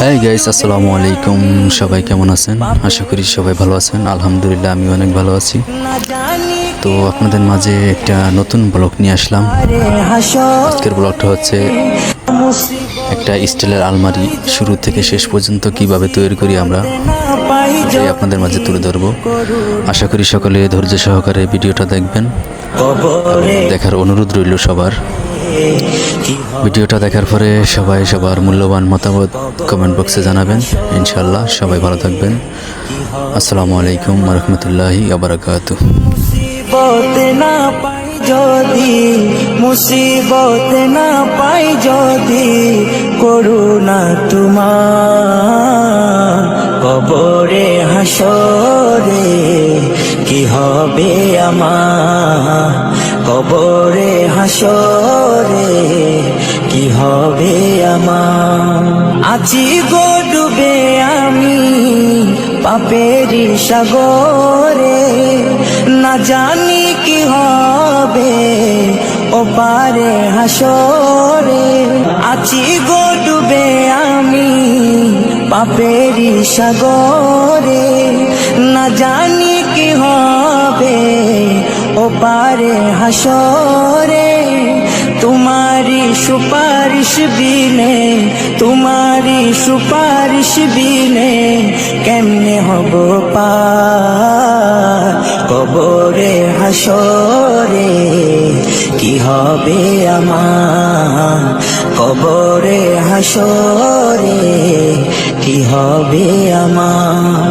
Hi guys, আসসালামু আলাইকুম। সবাই কেমন আছেন? আশা করি সবাই ভালো আছেন। আলহামদুলিল্লাহ, আমি অনেক ভালো আছি। তো আপনাদের মাঝে একটা নতুন ব্লগ নিয়ে আসলাম। আজকের ব্লগটা হচ্ছে একটা স্টিলের আলমারি শুরু থেকে শেষ পর্যন্ত কিভাবে তৈরি করি আমরা, এটাই আপনাদের মাঝে তুলে ধরবো। আশা করি সকলে ধৈর্য সহকারে ভিডিওটা দেখবেন। দেখার অনুরোধ রইল সবার। ভিডিওটা দেখার পরে সবাই সবার মূল্যবান মতামত কমেন্ট বক্সে জানাবেন। ইনশাআল্লাহ সবাই ভালো থাকবেন। আসসালামু আলাইকুম ওয়া রাহমাতুল্লাহি ওয়া বারাকাতুহু। মুসিবত না পাই যদি করুণা তোমার, কবরে হাসরে কি হবে আমার, কবরে হাসরে কি হবে আমার। আছি গো ডুবে আমি পাপেরি সাগরে, না জানি কি হবে ও পারে হাসরে। আছি গো ডুবে আমি পাপেরি সাগরে, না জানি কি হবে ও পারে হাসরে। তোমারি সুপারিশ বিনে, তোমারি সুপারিশ বিনে কেমনে হব পার, কবরে হাসরে কি হবে আমার, কবরে হাসরে কি হবে আমার।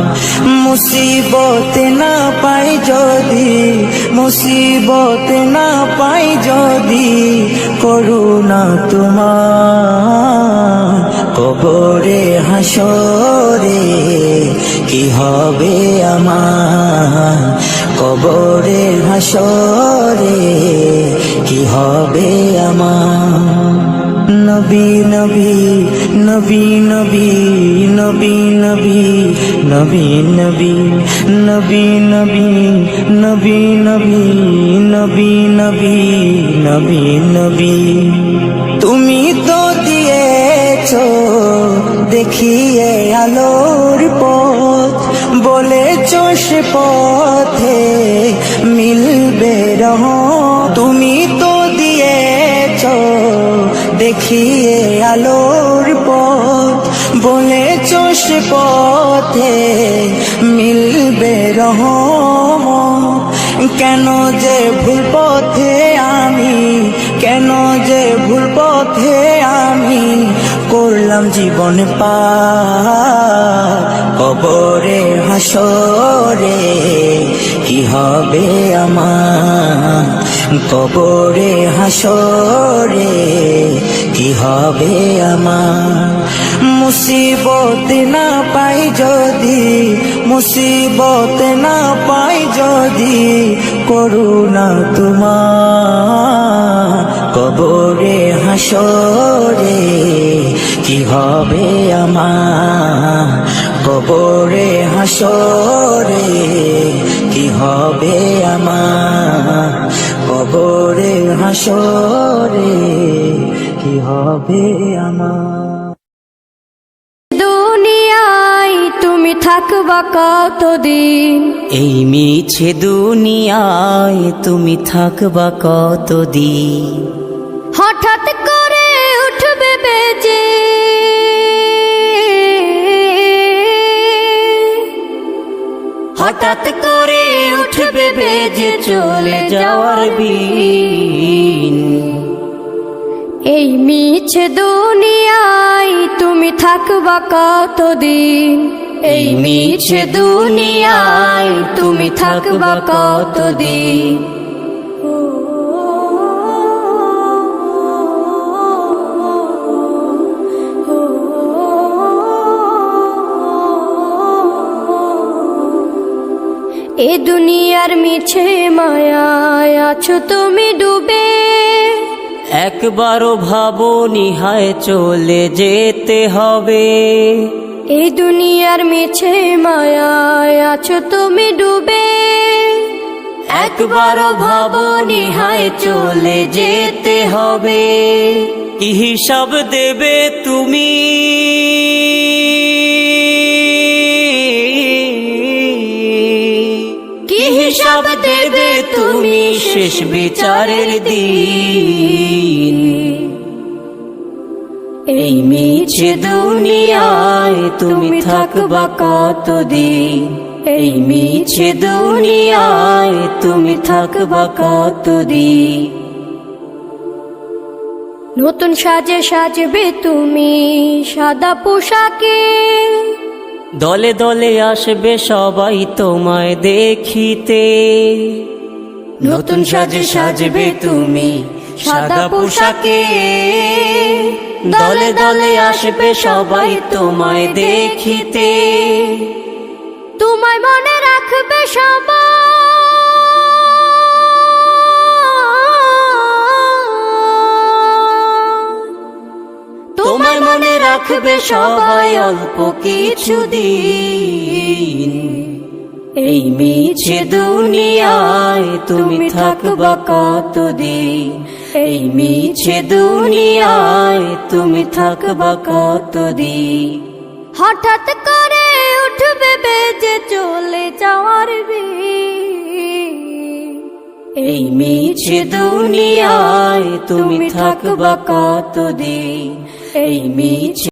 মুসিবত না পাই যদি, মুসিবত না পাই যদি করুণা তোমার, কবরে হাসরে কি হবে আমার, কবরে হাসরে কি হবে আমার। নবী নবী নবী নবী নবী নবী নবী নবী নবী নবী নবী নবী নবী নবী নবী নবী। তুমি তো দিয়েছো দেখিয়ে আলোর পথ, বলেছো সে পথে মিলবে রহমত। তুমি তো দিয়েছো দেখিয়ে আলোর পথ, বলেছো সে পথে মিলবে রহমত। কেন যে ভুল পথে আমি, কেন যে ভুল পথে আমি করলাম জীবন পার, কবরে হাসরে কি হবে আমার, কবরে হাসরে কি হবে আমার। মুসিবত না পাই যদি, মুসিবত না পাই যদি করুণা তোমার, কবরে হাসরে কি হবে আমার, কবরে হাসরে কি হবে আমার, কবরে হাসরে কি হবে আমার। দুনিয়ায় তুমি থাকবা কতদিন, এই মিছে দুনিয়ায় তুমি থাকবা কতদিন। হঠাৎ করে উঠবে বেজে, হঠাৎ করে উঠবে বেজে চলে যাওয়ার বিন। এই মিছে দুনিয়ায় তুমি থাকবা কতদিন, এই মিছে দুনিয়ায় তুমি থাকবা কতদিন। এ দুনিয়ার মিছে মায়ায় আছো তুমি ডুবে, একবারও ভাবনি হায় চলে যেতে হবে। এই দুনিয়ার মিছে মায়ায় আছো তুমি ডুবে, একবারও ভাবনি হায় চলে যেতে হবে। কি হিসাব দেবে তুমি হিসাব দেবে তুমি শেষ বিচারের দিন। এই মিছে দুনিয়ায় তুমি থাকবা কতদিন, এই মিছে দুনিয়ায় তুমি থাকবা কতদিন। নতুন সাজে সাজবে তুমি সাদা পোশাকে, দলে দলে আসবে সবাই তোমায় দেখিতে। নতুন সাজে সাজবে তুমি সাদা পোশাকে, দলে দলে আসবে সবাই তোমায় দেখিতে। তোমায় মনে রাখবে সবাই, তোমায় মনে রাখবে সবাই অল্প কিছুদিন। এই মিছে দুনিয়ায় তুমি থাকবা কতদিন, এই মিছে দুনিয়ায় তুমি থাকবা কতদিন। হঠাৎ করে উঠবে বেজে চলে যাওয়ার বিন। এই মিছে দুনিয়ায় তুমি থাকবা কতদিন, এই মিছে